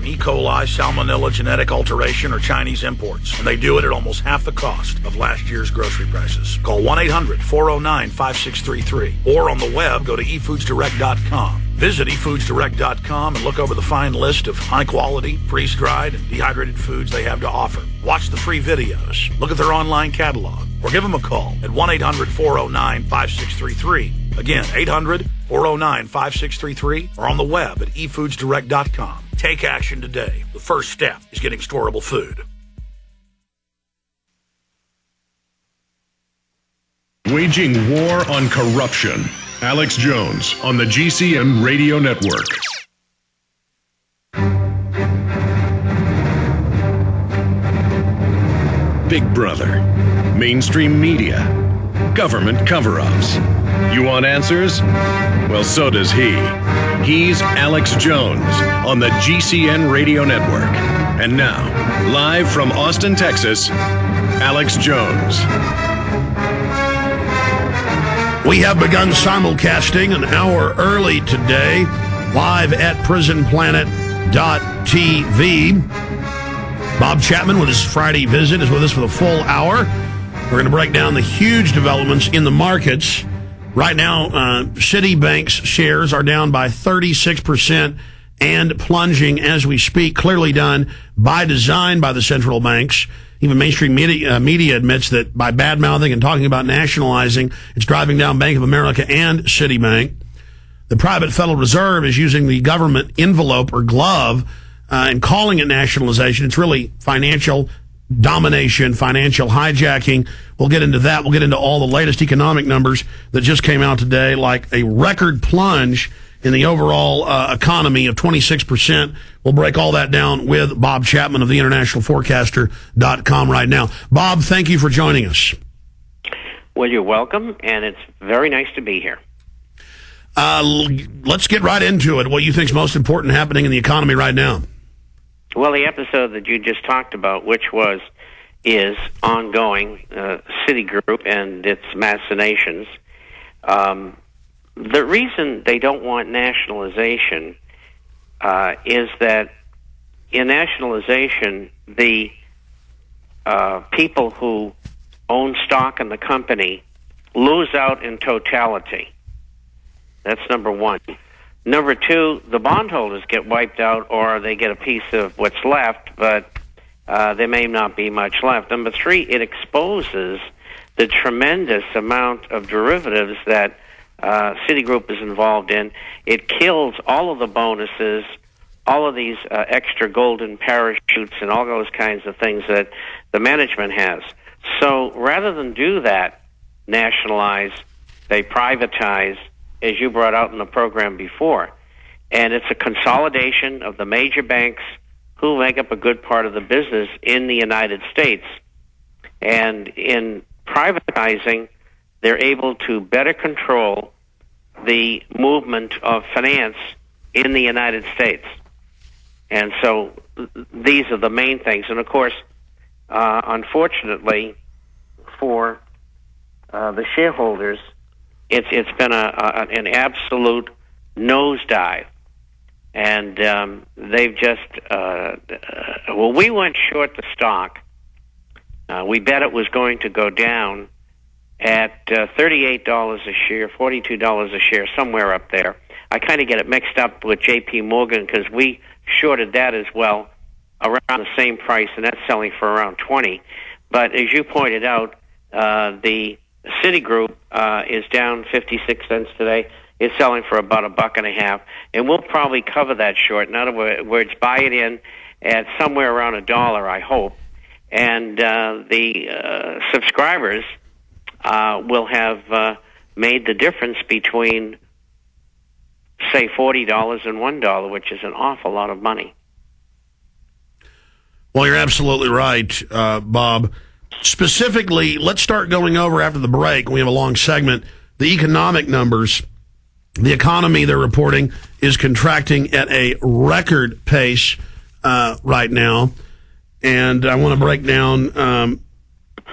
from E. coli, salmonella, genetic alteration, or Chinese imports. And they do it at almost half the cost of last year's grocery prices. Call 1-800-409-5633. Or on the web, go to eFoodsDirect.com. Visit eFoodsDirect.com and look over the fine list of high-quality, freeze-dried, and dehydrated foods they have to offer. Watch the free videos. Look at their online catalog. Or give them a call at 1-800-409-5633. Again, 800-409-5633. Or on the web at eFoodsDirect.com. Take action today. The first step is getting storable food. Waging war on corruption. Alex Jones on the GCN Radio Network. Big Brother, mainstream media, government cover-ups. You want answers? Well, so does he. He's Alex Jones on the GCN Radio Network. And now, live from Austin, Texas, Alex Jones. We have begun simulcasting an hour early today, live at prisonplanet.tv. Bob Chapman, with his Friday visit, is with us for the full hour. We're going to break down the huge developments in the markets. Right now, Citibank's shares are down by 36% and plunging as we speak, clearly done by design by the central banks. Even mainstream media admits that by bad-mouthing and talking about nationalizing, it's driving down Bank of America and Citibank. The private Federal Reserve is using the government envelope or glove and calling it nationalization. It's really financial domination, financial hijacking. We'll get into that. We'll get into all the latest economic numbers that just came out today, like a record plunge in the overall economy of 26%. We'll break all that down with Bob Chapman of the International Forecaster.com right now. Bob, thank you for joining us. Well, you're welcome, and it's very nice to be here. Let's get right into it. What do you think is most important happening in the economy right now? Well, the episode that you just talked about, which is ongoing, Citigroup and its machinations. The reason they don't want nationalization is that in nationalization, the people who own stock in the company lose out in totality. That's number one. Number two, the bondholders get wiped out, or they get a piece of what's left, but there may not be much left. Number three, it exposes the tremendous amount of derivatives that Citigroup is involved in. It kills all of the bonuses, all of these extra golden parachutes, and all those kinds of things that the management has. So rather than do that, nationalize, they privatize, as you brought out in the program before. And it's a consolidation of the major banks who make up a good part of the business in the United States. And in privatizing, they're able to better control the movement of finance in the United States. And so these are the main things. And, of course, unfortunately for the shareholders, it's been an absolute nosedive. And they've just, we went short the stock. We bet it was going to go down at $38 a share, $42 a share, somewhere up there. I kind of get it mixed up with J.P. Morgan because we shorted that as well around the same price, and that's selling for around $20. But as you pointed out, the Citigroup is down 56 cents today. It's selling for about $1.50, and we'll probably cover that short. In other words, buy it in at somewhere around $1, I hope. And the subscribers will have made the difference between, say, $40 and $1, which is an awful lot of money. Well, you're absolutely right, Bob. Specifically, let's start going over after the break. We have a long segment. The economic numbers. The economy, they're reporting, is contracting at a record pace right now. And I want to break down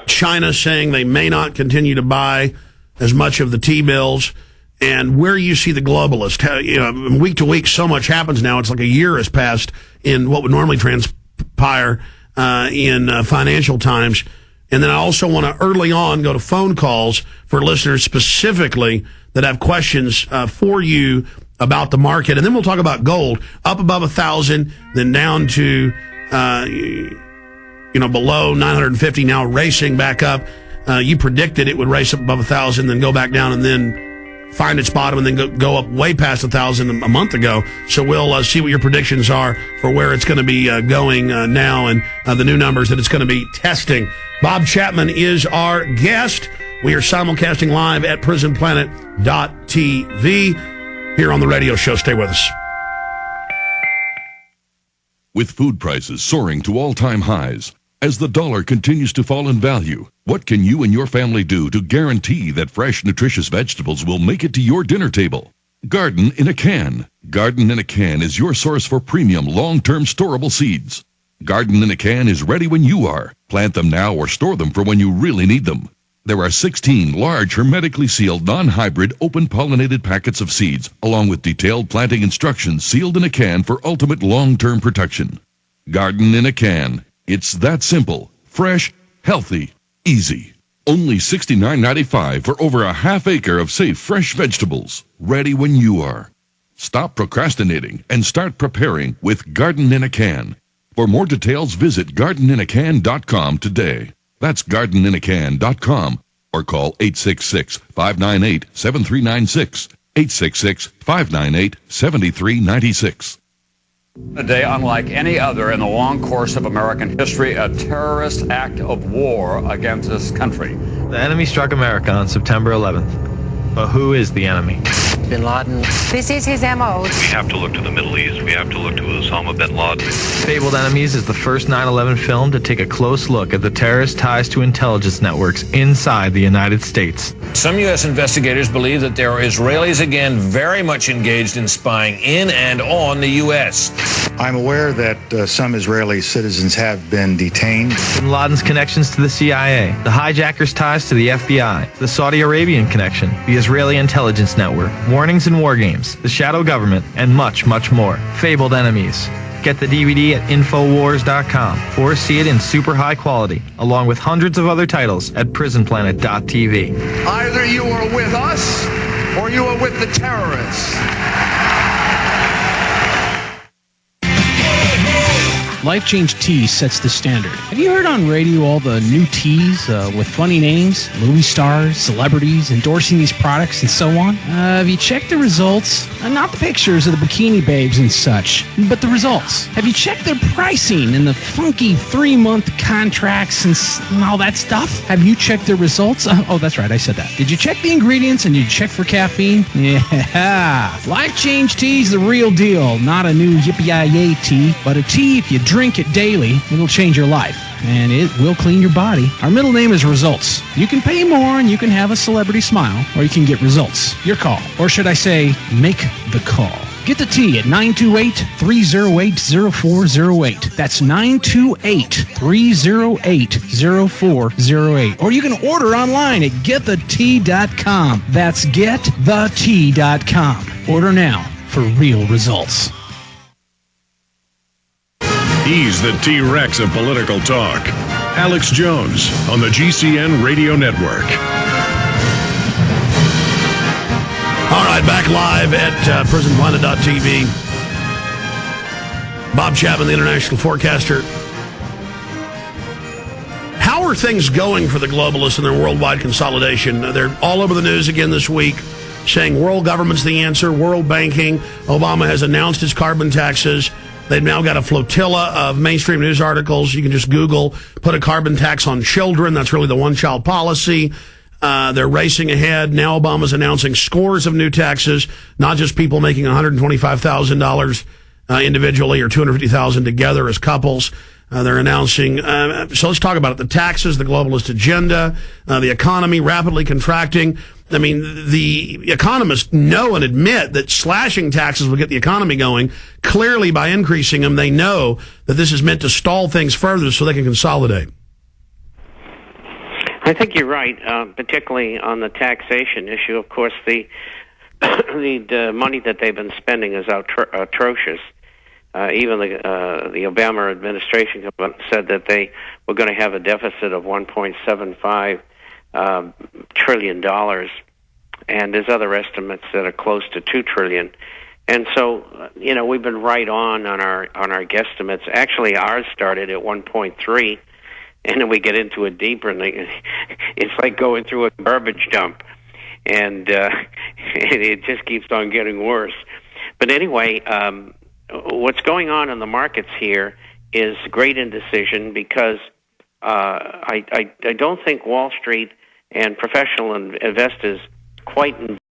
China saying they may not continue to buy as much of the T-bills, and where you see the globalists. Week to week, so much happens now. It's like a year has passed in what would normally transpire in financial times. And then I also want to early on go to phone calls for listeners specifically that have questions for you about the market. And then we'll talk about gold up above 1,000, then down to, below 950, now racing back up. You predicted it would race up above 1,000, then go back down and then find its bottom and then go up way past 1,000 a month ago. So we'll see what your predictions are for where it's going to be going now and the new numbers that it's going to be testing. Bob Chapman is our guest. We are simulcasting live at prisonplanet.tv here on the radio show. Stay with us. With food prices soaring to all-time highs, as the dollar continues to fall in value, what can you and your family do to guarantee that fresh, nutritious vegetables will make it to your dinner table? Garden in a Can. Garden in a Can is your source for premium, long-term storable seeds. Garden in a Can is ready when you are. Plant them now or store them for when you really need them. There are 16 large, hermetically sealed, non-hybrid, open-pollinated packets of seeds, along with detailed planting instructions sealed in a can for ultimate long-term protection. Garden in a Can. It's that simple, fresh, healthy, easy. Only $69.95 for over a half acre of safe, fresh vegetables, ready when you are. Stop procrastinating and start preparing with Garden in a Can. For more details, visit gardeninacan.com today. That's gardeninacan.com or call 866-598-7396, 866-598-7396. A day unlike any other in the long course of American history, a terrorist act of war against this country. The enemy struck America on September 11th. But who is the enemy? Bin Laden. This is his M.O. We have to look to the Middle East. We have to look to Osama bin Laden. Fabled Enemies is the first 9/11 film to take a close look at the terrorist ties to intelligence networks inside the United States. Some U.S. investigators believe that there are Israelis again very much engaged in spying in and on the U.S. I'm aware that some Israeli citizens have been detained. Bin Laden's connections to the CIA, the hijackers' ties to the FBI, the Saudi Arabian connection, the Israeli intelligence network, warnings and war games, the shadow government, and much, much more. Fabled Enemies. Get the DVD at Infowars.com or see it in super high quality, along with hundreds of other titles at PrisonPlanet.tv. Either you are with us or you are with the terrorists. Life Change Tea sets the standard. Have you heard on radio all the new teas with funny names, movie stars, celebrities endorsing these products and so on? Have you checked the results? Not the pictures of the bikini babes and such, but the results. Have you checked their pricing and the funky 3-month contracts and all that stuff? Have you checked their results? Oh, that's right, I said that. Did you check the ingredients and did you check for caffeine? Yeah. Life Change Tea's the real deal. Not a new yippee-yi-yay tea, but a tea if you drink it daily, it'll change your life, and it will clean your body. Our middle name is Results. You can pay more and you can have a celebrity smile, or you can get results. Your call. Or should I say, make the call. Get the tea at 928-308-0408. That's 928-308-0408. Or you can order online at getthetea.com. That's getthetea.com. Order now for real results. He's the T-Rex of political talk. Alex Jones on the GCN Radio Network. All right, back live at prisonplanet.tv. Bob Chapman, the International Forecaster. How are things going for the globalists and their worldwide consolidation? They're all over the news again this week, saying world government's the answer, world banking. Obama has announced his carbon taxes. They've now got a flotilla of mainstream news articles. You can just Google, put a carbon tax on children. That's really the one-child policy. They're racing ahead. Now Obama's announcing scores of new taxes, not just people making $125,000 individually or $250,000 together as couples. They're announcing, so let's talk about it. The taxes, the globalist agenda, the economy rapidly contracting. I mean, the economists know and admit that slashing taxes will get the economy going. Clearly, by increasing them, they know that this is meant to stall things further so they can consolidate. I think you're right, particularly on the taxation issue. Of course, the money that they've been spending is atrocious. Even the Obama administration said that they were going to have a deficit of $1.75 trillion, and there's other estimates that are close to $2 trillion. And so, we've been right on our guesstimates. Actually, ours started at 1.3, and then we get into it deeper, and it's like going through a garbage dump, and it just keeps on getting worse. But anyway, what's going on in the markets here is great indecision because I don't think Wall Street and professional investors quite